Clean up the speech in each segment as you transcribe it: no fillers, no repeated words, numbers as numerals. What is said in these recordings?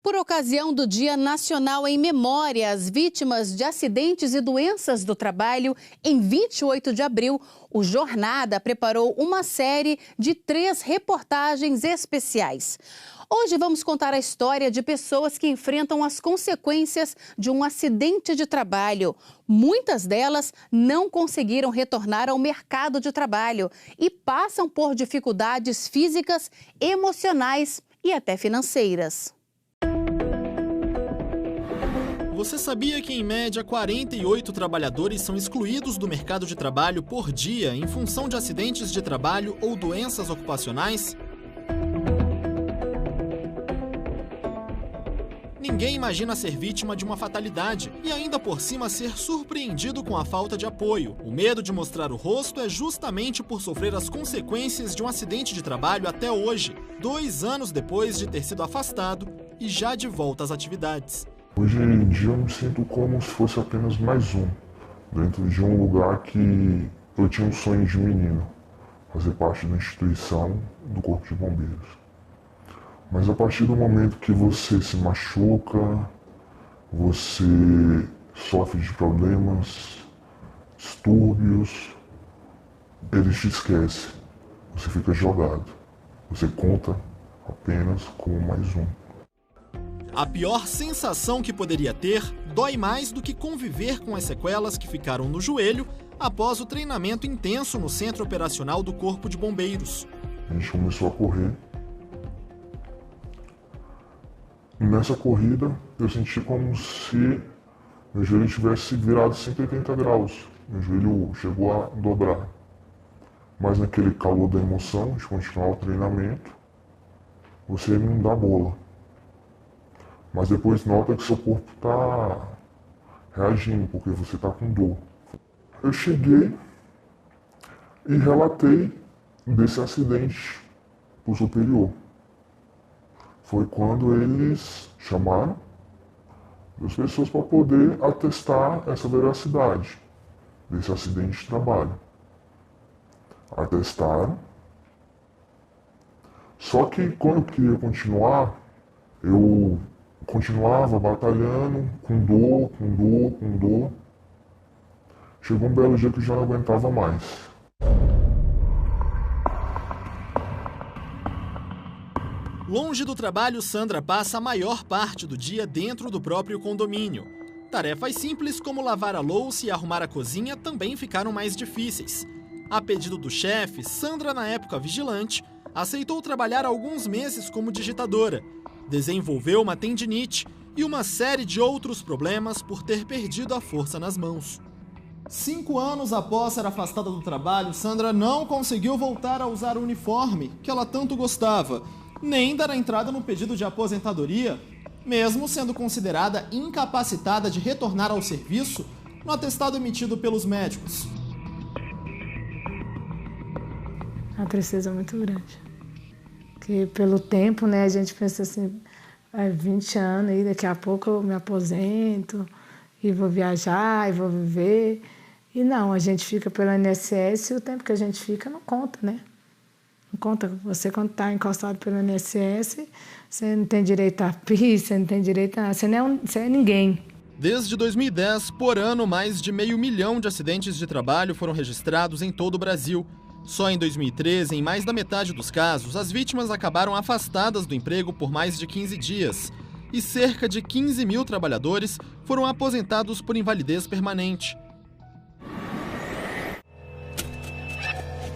Por ocasião do Dia Nacional em Memória às Vítimas de Acidentes e Doenças do Trabalho, em 28 de abril, o Jornada preparou uma série de 3 reportagens especiais. Hoje vamos contar a história de pessoas que enfrentam as consequências de um acidente de trabalho. Muitas delas não conseguiram retornar ao mercado de trabalho e passam por dificuldades físicas, emocionais e até financeiras. Você sabia que, em média, 48 trabalhadores são excluídos do mercado de trabalho por dia em função de acidentes de trabalho ou doenças ocupacionais? Ninguém imagina ser vítima de uma fatalidade e ainda por cima ser surpreendido com a falta de apoio. O medo de mostrar o rosto é justamente por sofrer as consequências de um acidente de trabalho até hoje, 2 anos depois de ter sido afastado e já de volta às atividades. Hoje em dia eu me sinto como se fosse apenas mais um, dentro de um lugar que eu tinha um sonho de menino, fazer parte da instituição do Corpo de Bombeiros. Mas a partir do momento que você se machuca, você sofre de problemas, distúrbios, eles te esquecem, você fica jogado, você conta apenas como mais um. A pior sensação que poderia ter dói mais do que conviver com as sequelas que ficaram no joelho após o treinamento intenso no Centro Operacional do Corpo de Bombeiros. A gente começou a correr. E nessa corrida, eu senti como se meu joelho tivesse virado 180 graus. Meu joelho chegou a dobrar. Mas naquele calor da emoção de continuar o treinamento, você não dá bola. Mas depois nota que seu corpo está reagindo, porque você está com dor. Eu cheguei e relatei desse acidente para o superior. Foi quando eles chamaram as pessoas para poder atestar essa veracidade desse acidente de trabalho. Atestaram. Só que quando eu queria continuar, eu continuava batalhando, com dor. Chegou um belo dia que eu já não aguentava mais. Longe do trabalho, Sandra passa a maior parte do dia dentro do próprio condomínio. Tarefas simples como lavar a louça e arrumar a cozinha também ficaram mais difíceis. A pedido do chefe, Sandra, na época vigilante, aceitou trabalhar alguns meses como digitadora. Desenvolveu uma tendinite e uma série de outros problemas por ter perdido a força nas mãos. 5 anos após ser afastada do trabalho, Sandra não conseguiu voltar a usar o uniforme que ela tanto gostava, nem dar entrada no pedido de aposentadoria, mesmo sendo considerada incapacitada de retornar ao serviço no atestado emitido pelos médicos. A tristeza é muito grande. Porque pelo tempo, né, a gente pensa assim, 20 anos aí, daqui a pouco eu me aposento e vou viajar e vou viver. E não, a gente fica pelo INSS e o tempo que a gente fica não conta, né? Não conta. Você quando está encostado pelo INSS, você não tem direito a PIS, você não tem direito a... Você é ninguém. Desde 2010, por ano, mais de 500 mil de acidentes de trabalho foram registrados em todo o Brasil. Só em 2013, em mais da metade dos casos, as vítimas acabaram afastadas do emprego por mais de 15 dias. E cerca de 15 mil trabalhadores foram aposentados por invalidez permanente.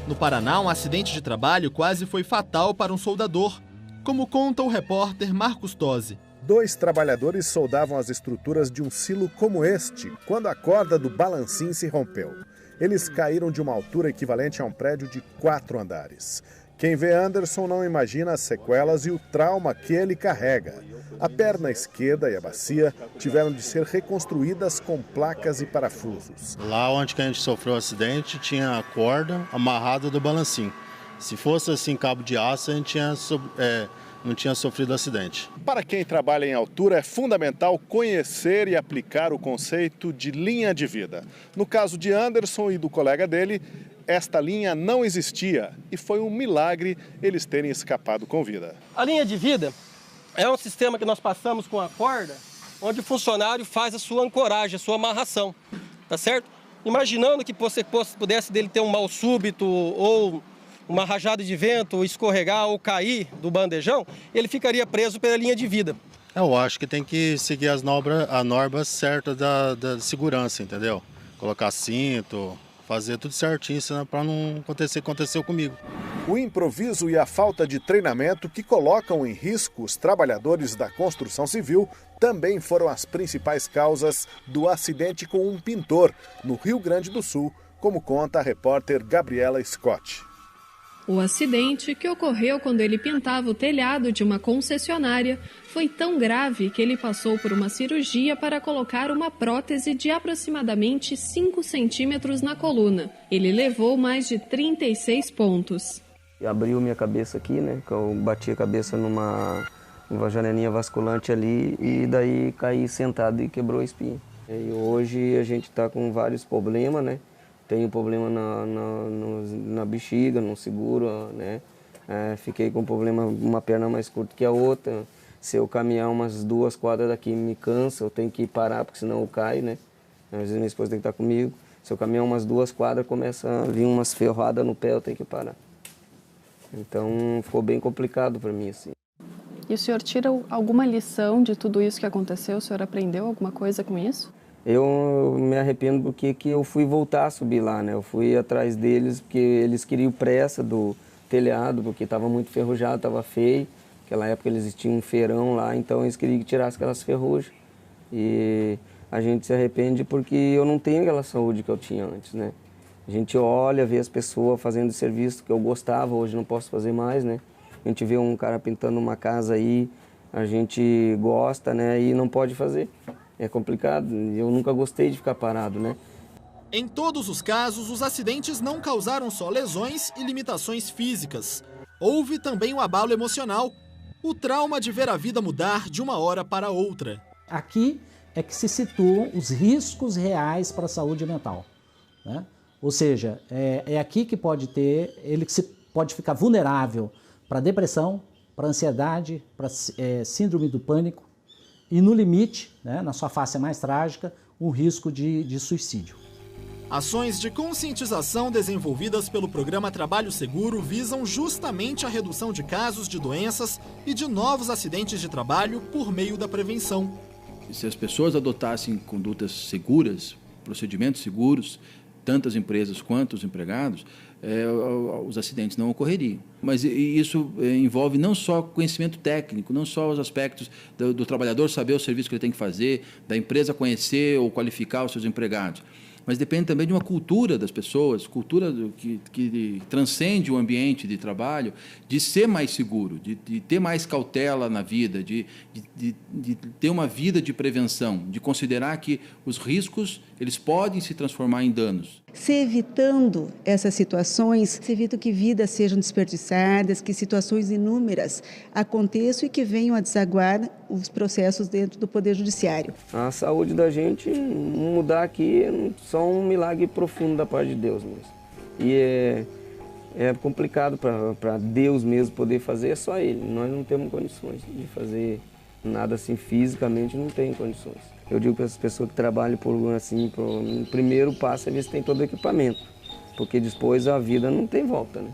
No Paraná, um acidente de trabalho quase foi fatal para um soldador, como conta o repórter Marcos Tosi. 2 trabalhadores soldavam as estruturas de um silo como este, quando a corda do balancim se rompeu. Eles caíram de uma altura equivalente a um prédio de 4 andares. Quem vê Anderson não imagina as sequelas e o trauma que ele carrega. A perna esquerda e a bacia tiveram de ser reconstruídas com placas e parafusos. Lá onde a gente sofreu o acidente, tinha a corda amarrada do balancim. Se fosse assim cabo de aço, a gente não tinha sofrido acidente. Para quem trabalha em altura, é fundamental conhecer e aplicar o conceito de linha de vida. No caso de Anderson e do colega dele, esta linha não existia e foi um milagre eles terem escapado com vida. A linha de vida É um sistema que nós passamos com a corda, onde o funcionário faz a sua ancoragem, a sua amarração, tá certo? Imaginando que você pudesse dele ter um mal súbito ou uma rajada de vento, ou escorregar ou cair do bandejão, ele ficaria preso pela linha de vida. Eu acho que tem que seguir as normas certas da segurança, entendeu? Colocar cinto, fazer tudo certinho, para não acontecer o que aconteceu comigo. O improviso e a falta de treinamento que colocam em risco os trabalhadores da construção civil também foram as principais causas do acidente com um pintor no Rio Grande do Sul, como conta a repórter Gabriela Scott. O acidente, que ocorreu quando ele pintava o telhado de uma concessionária, foi tão grave que ele passou por uma cirurgia para colocar uma prótese de aproximadamente 5 centímetros na coluna. Ele levou mais de 36 pontos. Abriu minha cabeça aqui, né? Que eu bati a cabeça numa janelinha vasculante ali e daí caí sentado e quebrou a espinha. E hoje a gente está com vários problemas, né? Tenho problema na bexiga, não seguro, né? Fiquei com problema, uma perna mais curta que a outra. Se eu caminhar umas 2 quadras daqui me cansa, eu tenho que parar, porque senão eu caio, né? Às vezes minha esposa tem que estar comigo. Se eu caminhar umas 2 quadras, começa a vir umas ferradas no pé, eu tenho que parar. Então ficou bem complicado para mim, assim. E o senhor tira alguma lição de tudo isso que aconteceu? O senhor aprendeu alguma coisa com isso? Eu me arrependo porque que eu fui voltar a subir lá, né? Eu fui atrás deles porque eles queriam pressa do telhado, porque estava muito ferrujado, estava feio. Naquela época eles tinham um feirão lá, então eles queriam que tirasse aquelas ferrugens. E a gente se arrepende porque eu não tenho aquela saúde que eu tinha antes, né? A gente olha, vê as pessoas fazendo serviço que eu gostava, hoje não posso fazer mais, né? A gente vê um cara pintando uma casa aí, a gente gosta, né? E não pode fazer. É complicado, eu nunca gostei de ficar parado, né? Em todos os casos, os acidentes não causaram só lesões e limitações físicas. Houve também um abalo emocional, o trauma de ver a vida mudar de uma hora para outra. Aqui é que se situam os riscos reais para a saúde mental, né? Ou seja, é aqui que pode ter, ele pode ficar vulnerável para depressão, para ansiedade, para síndrome do pânico, e no limite, né, na sua face mais trágica, um risco de suicídio. Ações de conscientização desenvolvidas pelo programa Trabalho Seguro visam justamente a redução de casos de doenças e de novos acidentes de trabalho por meio da prevenção. Se as pessoas adotassem condutas seguras, procedimentos seguros, tanto as empresas quanto os empregados, os acidentes não ocorreriam. Mas isso envolve não só conhecimento técnico, não só os aspectos do trabalhador saber o serviço que ele tem que fazer, da empresa conhecer ou qualificar os seus empregados, mas depende também de uma cultura das pessoas, cultura que transcende o ambiente de trabalho, de ser mais seguro, de ter mais cautela na vida, de ter uma vida de prevenção, de considerar que os riscos eles podem se transformar em danos. Se evitando essas situações, se evita que vidas sejam desperdiçadas, que situações inúmeras aconteçam e que venham a desaguar os processos dentro do Poder Judiciário. A saúde da gente mudar aqui é só um milagre profundo da parte de Deus mesmo. E é complicado para Deus mesmo poder fazer, é só Ele. Nós não temos condições de fazer nada assim fisicamente, não tem condições. Eu digo para as pessoas que trabalham o primeiro passo é ver se tem todo o equipamento, porque depois a vida não tem volta, né?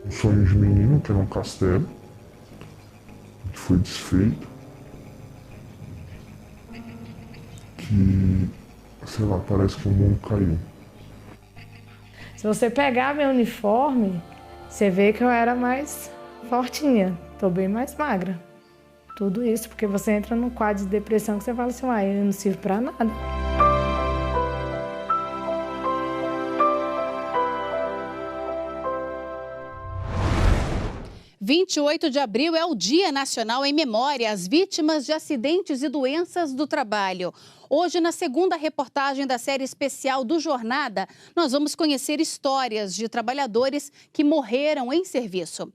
Um sonho de menino, que era um castelo, que foi desfeito, que, sei lá, parece que o mundo caiu. Se você pegar meu uniforme, você vê que eu era mais fortinha, tô bem mais magra. Tudo isso porque você entra num quadro de depressão que você fala assim, eu não sirvo para nada. – 28 de abril é o Dia Nacional em memória às vítimas de acidentes e doenças do trabalho. Hoje, na segunda reportagem da série especial do Jornada, nós vamos conhecer histórias de trabalhadores que morreram em serviço.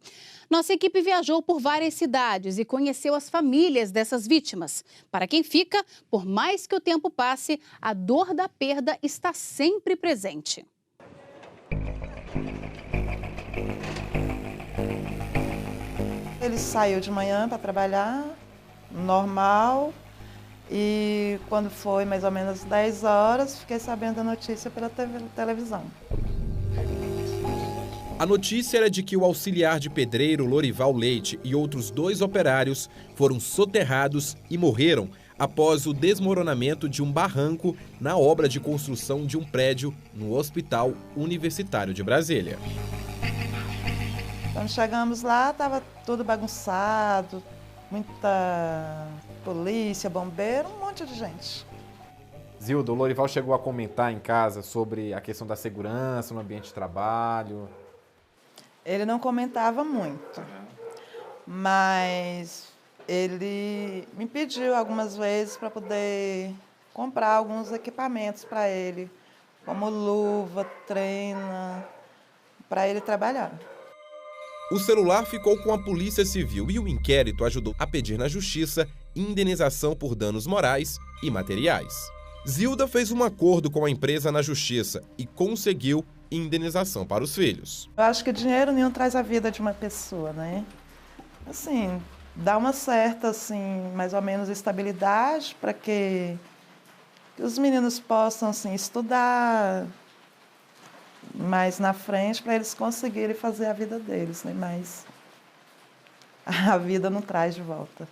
Nossa equipe viajou por várias cidades e conheceu as famílias dessas vítimas. Para quem fica, por mais que o tempo passe, a dor da perda está sempre presente. Ele saiu de manhã para trabalhar, normal, e quando foi mais ou menos 10 horas, fiquei sabendo da notícia pela televisão. A notícia era de que o auxiliar de pedreiro Lorival Leite e outros 2 operários foram soterrados e morreram após o desmoronamento de um barranco na obra de construção de um prédio no Hospital Universitário de Brasília. Quando chegamos lá, estava tudo bagunçado, muita polícia, bombeiro, um monte de gente. Zilda, o Lorival chegou a comentar em casa sobre a questão da segurança no ambiente de trabalho? Ele não comentava muito, mas ele me pediu algumas vezes para poder comprar alguns equipamentos para ele, como luva, treina, para ele trabalhar. O celular ficou com a Polícia Civil e o inquérito ajudou a pedir na Justiça indenização por danos morais e materiais. Zilda fez um acordo com a empresa na Justiça e conseguiu indenização para os filhos. Eu acho que dinheiro nenhum traz a vida de uma pessoa, né? Assim, dá uma certa, assim, mais ou menos estabilidade para que os meninos possam, assim, estudar mais na frente para eles conseguirem fazer a vida deles, né? Mas a vida não traz de volta.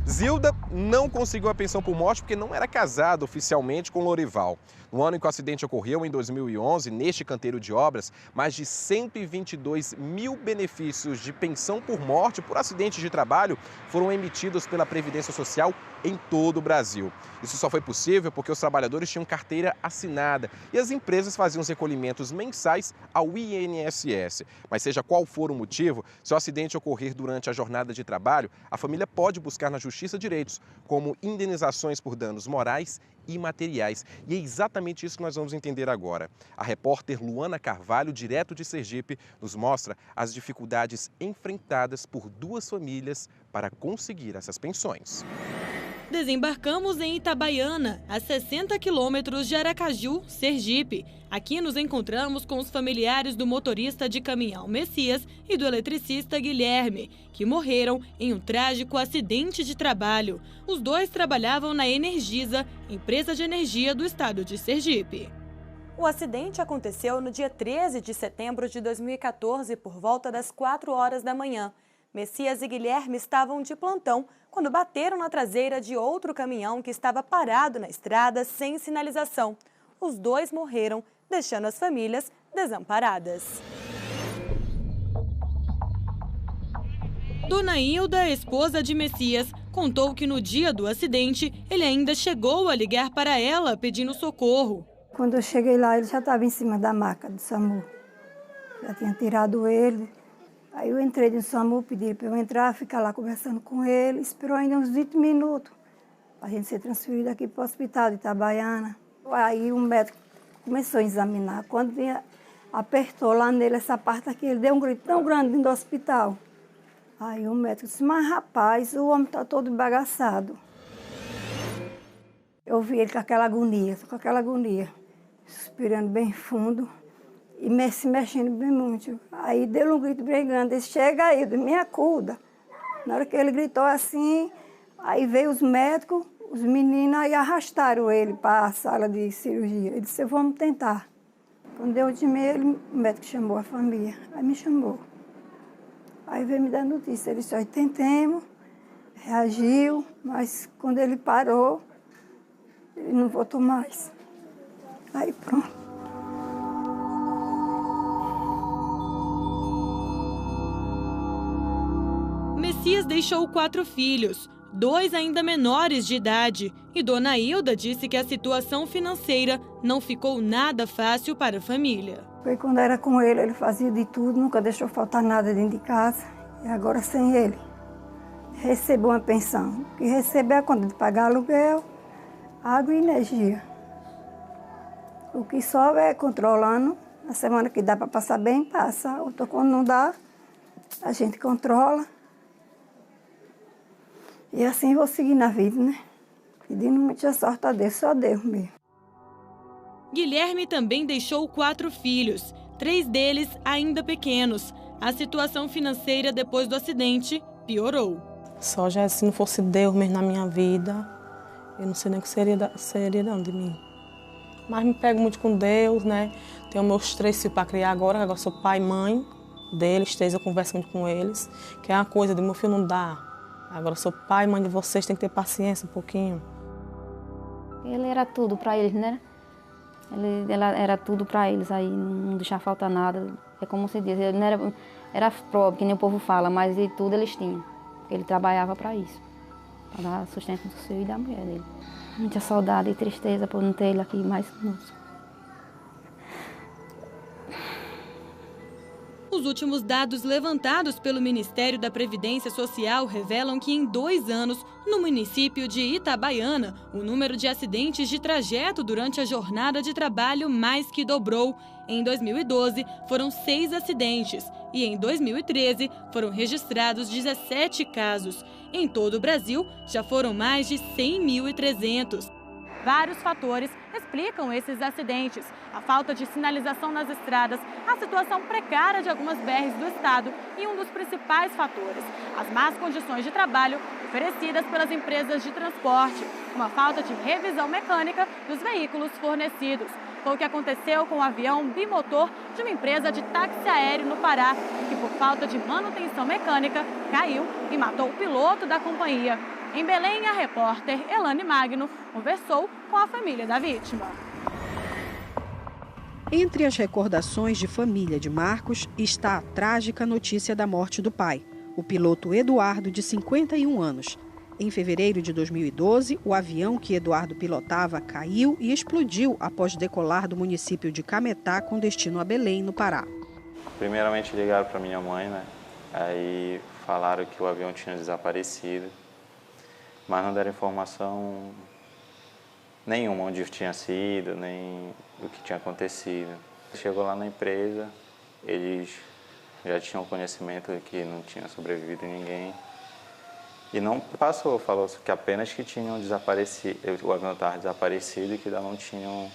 Zilda não conseguiu a pensão por morte porque não era casada oficialmente com Lorival. No ano em que o acidente ocorreu, em 2011, neste canteiro de obras, mais de 122 mil benefícios de pensão por morte por acidente de trabalho foram emitidos pela Previdência Social em todo o Brasil. Isso só foi possível porque os trabalhadores tinham carteira assinada e as empresas faziam os recolhimentos mensais ao INSS. Mas seja qual for o motivo, se o acidente ocorrer durante a jornada de trabalho, a família pode buscar na Justiça direitos, como indenizações por danos morais e materiais. E é exatamente isso que nós vamos entender agora. A repórter Luana Carvalho, direto de Sergipe, nos mostra as dificuldades enfrentadas por 2 famílias para conseguir essas pensões. Desembarcamos em Itabaiana, a 60 quilômetros de Aracaju, Sergipe. Aqui nos encontramos com os familiares do motorista de caminhão Messias e do eletricista Guilherme, que morreram em um trágico acidente de trabalho. Os 2 trabalhavam na Energisa, empresa de energia do estado de Sergipe. O acidente aconteceu no dia 13 de setembro de 2014, por volta das 4 horas da manhã. Messias e Guilherme estavam de plantão quando bateram na traseira de outro caminhão que estava parado na estrada sem sinalização. Os 2 morreram, deixando as famílias desamparadas. Dona Hilda, esposa de Messias, contou que no dia do acidente ele ainda chegou a ligar para ela pedindo socorro. Quando eu cheguei lá, ele já estava em cima da maca do SAMU. Já tinha tirado ele. Aí eu entrei no SAMU, pedi para eu entrar, ficar lá conversando com ele. Esperou ainda uns 20 minutos para a gente ser transferido aqui para o hospital de Itabaiana. Aí o médico começou a examinar. Quando apertou lá nele essa parte aqui, ele deu um grito tão grande dentro do hospital. Aí o médico disse, mas rapaz, o homem está todo bagaçado. Eu vi ele com aquela agonia, suspirando bem fundo. E se mexendo bem muito. Aí deu um grito bem grande, ele chega aí, me acuda. Na hora que ele gritou assim, aí veio os médicos, os meninos, aí arrastaram ele para a sala de cirurgia. Ele disse, vamos tentar. Quando deu de meio, o médico chamou a família, aí me chamou. Aí veio me dar notícia, ele disse, aí tentemos, reagiu, mas quando ele parou, ele não voltou mais. Aí pronto. Messias deixou 4 filhos, 2 ainda menores de idade, e Dona Hilda disse que a situação financeira não ficou nada fácil para a família. Foi quando era com ele, ele fazia de tudo, nunca deixou faltar nada dentro de casa, e agora sem ele. Recebeu uma pensão, que recebe é a conta de pagar aluguel, água e energia. O que sobra é controlando, na semana que dá para passar bem, passa, ou quando não dá, a gente controla. E assim vou seguir na vida, né? Pedindo muita sorte a Deus, só Deus mesmo. Guilherme também deixou 4 filhos, 3 deles ainda pequenos. A situação financeira depois do acidente piorou. Só já se não fosse Deus mesmo na minha vida, eu não sei nem o que seria não de mim. Mas me pego muito com Deus, né? Tenho meus 3 filhos para criar agora sou pai e mãe deles, 3 eu converso muito com eles, que é uma coisa de meu filho não dá. Agora sou pai e mãe de vocês, tem que ter paciência um pouquinho. Ele era tudo para eles, né? Ela era tudo para eles, aí não deixava faltar nada. É como se diz, ele não era pobre, que nem o povo fala, mas de tudo eles tinham. Ele trabalhava para isso, para dar sustento do seu e da mulher dele. Muita saudade e tristeza por não ter ele aqui mais conosco. Os últimos dados levantados pelo Ministério da Previdência Social revelam que em 2 anos, no município de Itabaiana, o número de acidentes de trajeto durante a jornada de trabalho mais que dobrou. Em 2012, foram 6 acidentes e em 2013 foram registrados 17 casos. Em todo o Brasil, já foram mais de 100.300. Vários fatores explicam esses acidentes. A falta de sinalização nas estradas, a situação precária de algumas BRs do estado e um dos principais fatores, as más condições de trabalho oferecidas pelas empresas de transporte, uma falta de revisão mecânica dos veículos fornecidos. Foi o que aconteceu com o avião bimotor de uma empresa de táxi aéreo no Pará, que por falta de manutenção mecânica caiu e matou o piloto da companhia. Em Belém, a repórter Elane Magno conversou com a família da vítima. Entre as recordações de família de Marcos está a trágica notícia da morte do pai, o piloto Eduardo, de 51 anos. Em fevereiro de 2012, o avião que Eduardo pilotava caiu e explodiu após decolar do município de Cametá com destino a Belém, no Pará. Primeiramente ligaram para minha mãe, né? Aí falaram que o avião tinha desaparecido, mas não deram informação nenhuma onde tinha sido, nem o que tinha acontecido. Chegou lá na empresa, eles já tinham conhecimento de que não tinha sobrevivido ninguém. E não passou, falou que apenas que tinham desaparecido, o avião estava desaparecido e que ainda não tinham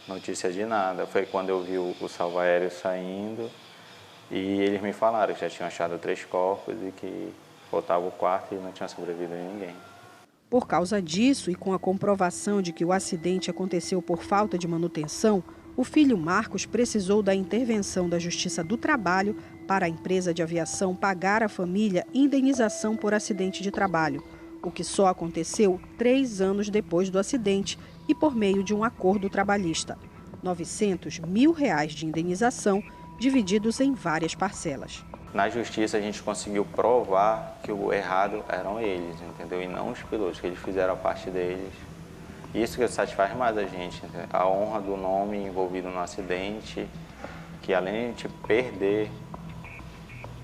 notícia de nada. Foi quando eu vi o salva-aéreo saindo e eles me falaram que já tinham achado 3 corpos e que faltava o 4º e não tinha sobrevivido ninguém. Por causa disso e com a comprovação de que o acidente aconteceu por falta de manutenção, o filho Marcos precisou da intervenção da Justiça do Trabalho para a empresa de aviação pagar à família indenização por acidente de trabalho, o que só aconteceu 3 anos depois do acidente e por meio de um acordo trabalhista. R$900 mil de indenização, divididos em várias parcelas. Na justiça a gente conseguiu provar que o errado eram eles, entendeu? E não os pilotos, que eles fizeram a parte deles. Isso que satisfaz mais a gente, entendeu? A honra do nome envolvido no acidente, que além de perder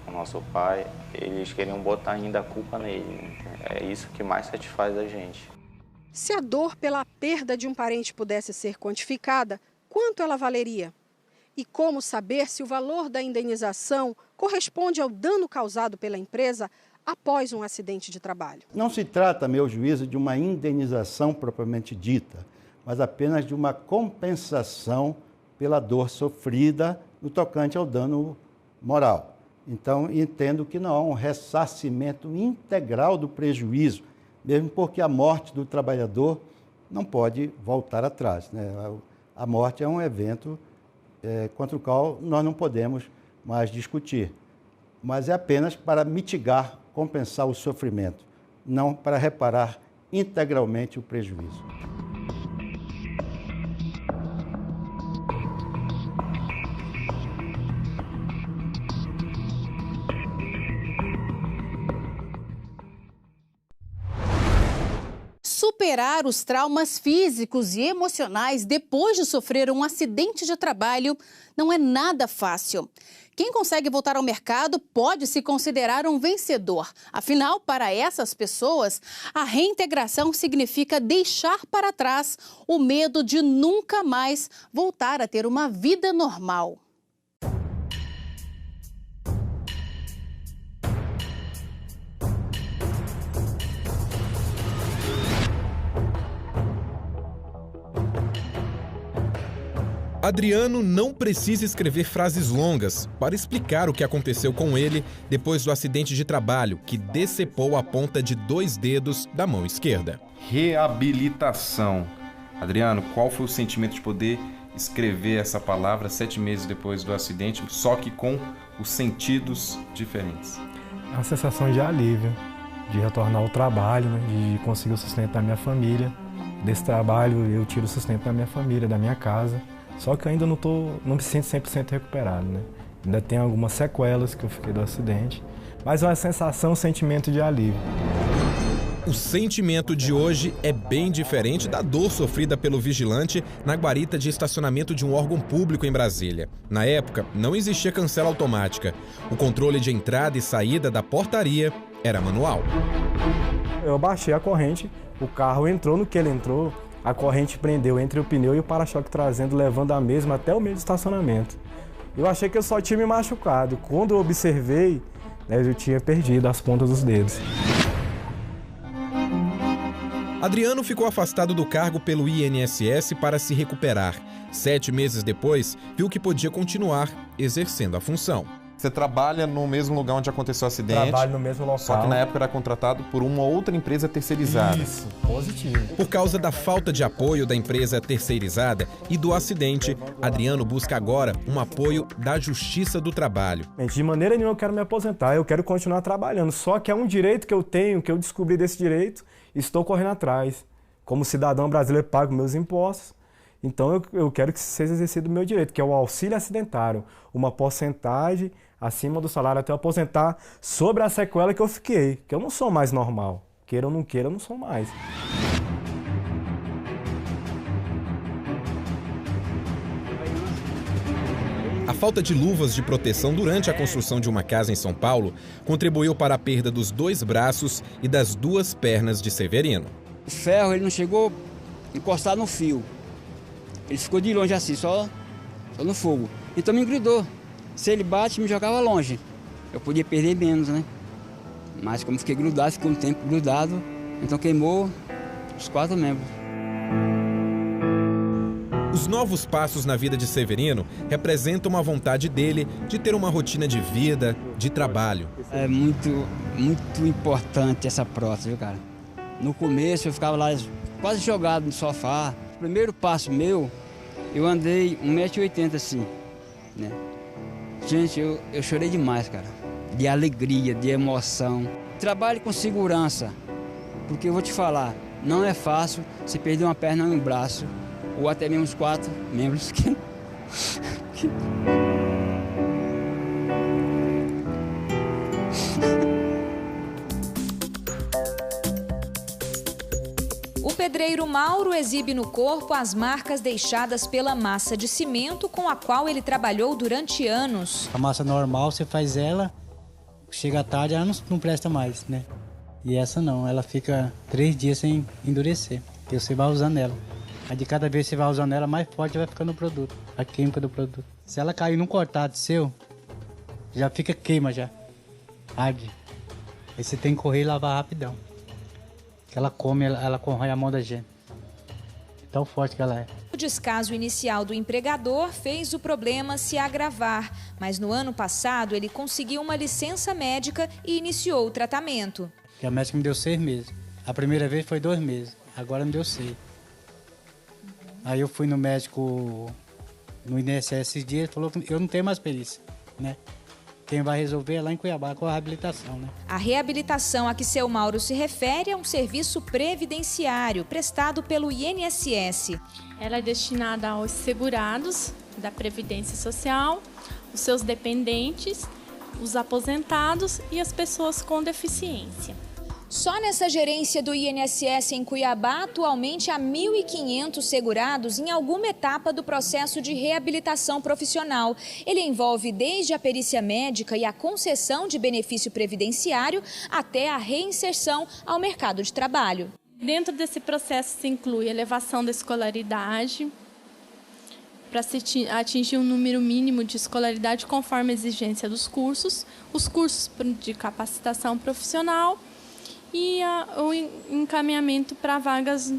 o nosso pai, eles queriam botar ainda a culpa nele. Entendeu? É isso que mais satisfaz a gente. Se a dor pela perda de um parente pudesse ser quantificada, quanto ela valeria? E como saber se o valor da indenização corresponde ao dano causado pela empresa após um acidente de trabalho? Não se trata, a meu juízo, de uma indenização propriamente dita, mas apenas de uma compensação pela dor sofrida no tocante ao dano moral. Então, entendo que não há um ressarcimento integral do prejuízo, mesmo porque a morte do trabalhador não pode voltar atrás, né? A morte é um evento contra o qual nós não podemos mais discutir, mas é apenas para mitigar, compensar o sofrimento, não para reparar integralmente o prejuízo. Superar os traumas físicos e emocionais depois de sofrer um acidente de trabalho não é nada fácil. Quem consegue voltar ao mercado pode se considerar um vencedor. Afinal, para essas pessoas, a reintegração significa deixar para trás o medo de nunca mais voltar a ter uma vida normal. Adriano não precisa escrever frases longas para explicar o que aconteceu com ele depois do acidente de trabalho que decepou a ponta de 2 dedos da mão esquerda. Reabilitação. Adriano, qual foi o sentimento de poder escrever essa palavra 7 meses depois do acidente, só que com os sentidos diferentes? É uma sensação de alívio, de retornar ao trabalho, né? De conseguir o sustento da minha família. Desse trabalho eu tiro o sustento da minha família, da minha casa. Só que eu ainda não me sinto 100% recuperado, né? Ainda tem algumas sequelas que eu fiquei do acidente, mas é uma sensação, um sentimento de alívio. O sentimento de hoje é bem diferente da dor sofrida pelo vigilante na guarita de estacionamento de um órgão público em Brasília. Na época, não existia cancela automática. O controle de entrada e saída da portaria era manual. Eu baixei a corrente, o carro entrou no que ele entrou, a corrente prendeu entre o pneu e o para-choque trazendo, levando a mesma até o meio do estacionamento. Eu achei que eu só tinha me machucado. Quando eu observei, eu tinha perdido as pontas dos dedos. Adriano ficou afastado do cargo pelo INSS para se recuperar. 7 meses depois, viu que podia continuar exercendo a função. Você trabalha no mesmo lugar onde aconteceu o acidente. Trabalho no mesmo local. Só que na época era contratado por uma outra empresa terceirizada. Isso, positivo. Por causa da falta de apoio da empresa terceirizada e do acidente, Adriano busca agora um apoio da Justiça do Trabalho. De maneira nenhuma eu quero me aposentar, eu quero continuar trabalhando. Só que é um direito que eu tenho, que eu descobri desse direito, e estou correndo atrás. Como cidadão brasileiro, pago meus impostos. Então eu quero que seja exercido o meu direito, que é o auxílio acidentário. Uma porcentagem acima do salário até eu aposentar sobre a sequela que eu fiquei, que eu não sou mais normal. Queira ou não queira, eu não sou mais. A falta de luvas de proteção durante a construção de uma casa em São Paulo contribuiu para a perda dos 2 braços e das 2 pernas de Severino. O ferro ele não chegou encostado no fio. Ele ficou de longe assim, só no fogo. Então me engrudou. Se ele bate, me jogava longe. Eu podia perder menos, né? Mas como fiquei grudado, fiquei um tempo grudado, então queimou os 4 membros. Os novos passos na vida de Severino representam a vontade dele de ter uma rotina de vida, de trabalho. É muito importante essa prótese, viu, cara? No começo eu ficava lá quase jogado no sofá. O primeiro passo meu, eu andei 1,80 m assim, né? Gente, eu chorei demais, cara. De alegria, de emoção. Trabalhe com segurança, porque eu vou te falar, não é fácil você perder uma perna ou um braço, ou até mesmo os 4 membros que... O pedreiro Mauro exibe no corpo as marcas deixadas pela massa de cimento com a qual ele trabalhou durante anos. A massa normal, você faz ela, chega à tarde, ela não presta mais, né? E essa não, ela fica 3 dias sem endurecer, porque você vai usando ela. Aí de cada vez que você vai usando ela, mais forte vai ficando o produto, a química do produto. Se ela cair num cortado seu, já fica queima já, arde. Aí você tem que correr e lavar rapidão. Ela come, ela corrói a mão da gente. Tão forte que ela é. O descaso inicial do empregador fez o problema se agravar, mas no ano passado ele conseguiu uma licença médica e iniciou o tratamento. A médica me deu 6 meses. A primeira vez foi 2 meses, agora me deu 6. Aí eu fui no médico, no INSS esses dias, ele falou que eu não tenho mais perícia, né? Quem vai resolver é lá em Cuiabá com a reabilitação, né? A reabilitação a que seu Mauro se refere é um serviço previdenciário prestado pelo INSS. Ela é destinada aos segurados da Previdência Social, os seus dependentes, os aposentados e as pessoas com deficiência. Só nessa gerência do INSS em Cuiabá, atualmente há 1.500 segurados em alguma etapa do processo de reabilitação profissional. Ele envolve desde a perícia médica e a concessão de benefício previdenciário até a reinserção ao mercado de trabalho. Dentro desse processo se inclui elevação da escolaridade, para se atingir um número mínimo de escolaridade conforme a exigência dos cursos, os cursos de capacitação profissional, e o encaminhamento para vagas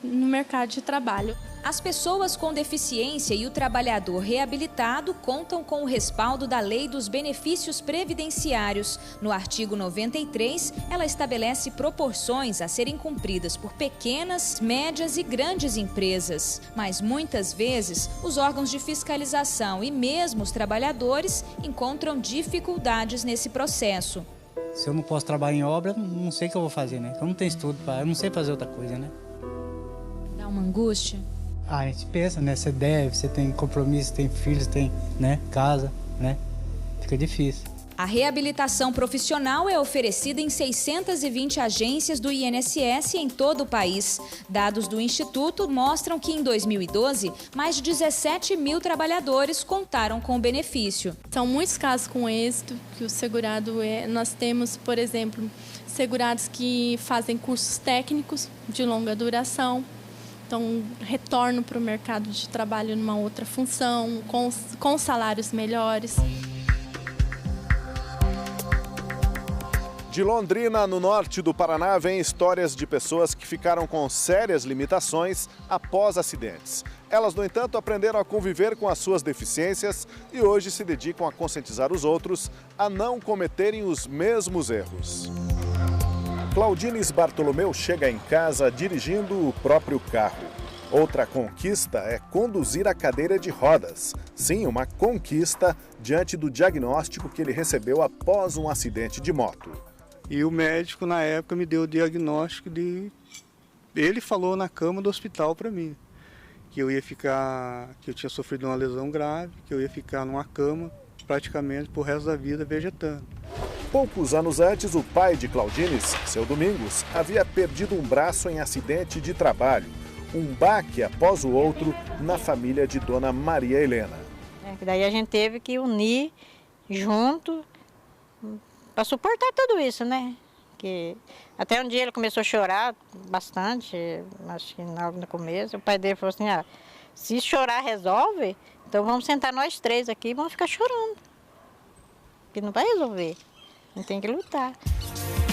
no mercado de trabalho. As pessoas com deficiência e o trabalhador reabilitado contam com o respaldo da Lei dos Benefícios Previdenciários. No artigo 93, ela estabelece proporções a serem cumpridas por pequenas, médias e grandes empresas. Mas muitas vezes, os órgãos de fiscalização e mesmo os trabalhadores encontram dificuldades nesse processo. Se eu não posso trabalhar em obra, não sei o que eu vou fazer, né? Eu não tenho estudo, eu não sei fazer outra coisa, né? Dá uma angústia? A gente pensa, né? Você deve, você tem compromisso, tem filhos, tem, né? Casa, né? Fica difícil. A reabilitação profissional é oferecida em 620 agências do INSS em todo o país. Dados do Instituto mostram que em 2012, mais de 17 mil trabalhadores contaram com o benefício. São muitos casos com êxito que o segurado Nós temos, por exemplo, segurados que fazem cursos técnicos de longa duração. Então, retornam para o mercado de trabalho numa outra função, com salários melhores. De Londrina, no norte do Paraná, vem histórias de pessoas que ficaram com sérias limitações após acidentes. Elas, no entanto, aprenderam a conviver com as suas deficiências e hoje se dedicam a conscientizar os outros a não cometerem os mesmos erros. Claudines Bartolomeu chega em casa dirigindo o próprio carro. Outra conquista é conduzir a cadeira de rodas. Sim, uma conquista diante do diagnóstico que ele recebeu após um acidente de moto. E o médico, na época, me deu o diagnóstico de... Ele falou na cama do hospital para mim que eu tinha sofrido uma lesão grave, que eu ia ficar numa cama praticamente pro resto da vida vegetando. Poucos anos antes, o pai de Claudines, seu Domingos, havia perdido um braço em acidente de trabalho. Um baque após o outro na família de Dona Maria Helena. Daí a gente teve que unir junto para suportar tudo isso, né? Que até um dia ele começou a chorar bastante, acho que no começo. O pai dele falou assim, se chorar resolve, então vamos sentar nós três aqui e vamos ficar chorando. Que não vai resolver, a gente tem que lutar.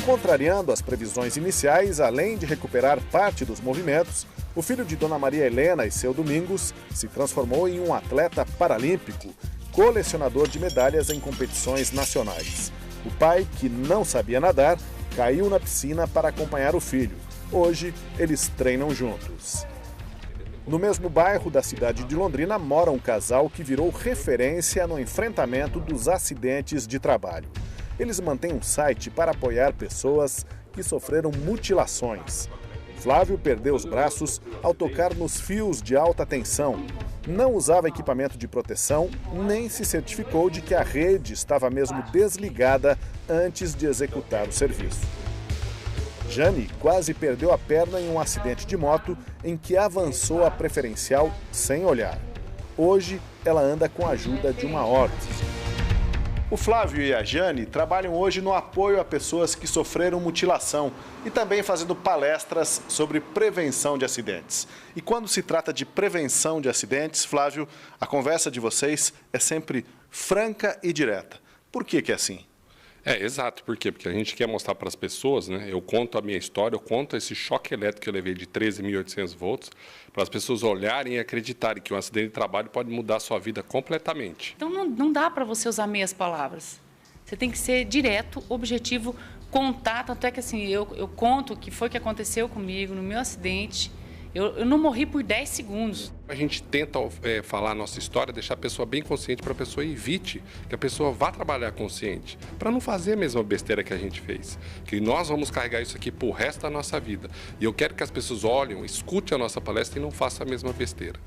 Contrariando as previsões iniciais, além de recuperar parte dos movimentos, o filho de Dona Maria Helena e seu Domingos se transformou em um atleta paralímpico, colecionador de medalhas em competições nacionais. O pai, que não sabia nadar, caiu na piscina para acompanhar o filho. Hoje, eles treinam juntos. No mesmo bairro da cidade de Londrina mora um casal que virou referência no enfrentamento dos acidentes de trabalho. Eles mantêm um site para apoiar pessoas que sofreram mutilações. Flávio perdeu os braços ao tocar nos fios de alta tensão. Não usava equipamento de proteção, nem se certificou de que a rede estava mesmo desligada antes de executar o serviço. Jane quase perdeu a perna em um acidente de moto em que avançou a preferencial sem olhar. Hoje, ela anda com a ajuda de uma órtese. O Flávio e a Jane trabalham hoje no apoio a pessoas que sofreram mutilação e também fazendo palestras sobre prevenção de acidentes. E quando se trata de prevenção de acidentes, Flávio, a conversa de vocês é sempre franca e direta. Por que é assim? Exato. Por quê? Porque a gente quer mostrar para as pessoas, né? Eu conto a minha história, eu conto esse choque elétrico que eu levei de 13.800 volts, para as pessoas olharem e acreditarem que um acidente de trabalho pode mudar a sua vida completamente. Então não dá para você usar meias palavras. Você tem que ser direto, objetivo, contar. Tanto é que assim, eu conto o que foi que aconteceu comigo no meu acidente. Eu não morri por 10 segundos. A gente tenta falar a nossa história, deixar a pessoa bem consciente para a pessoa evite que a pessoa vá trabalhar consciente, para não fazer a mesma besteira que a gente fez. Que nós vamos carregar isso aqui para o resto da nossa vida. E eu quero que as pessoas olhem, escutem a nossa palestra e não façam a mesma besteira.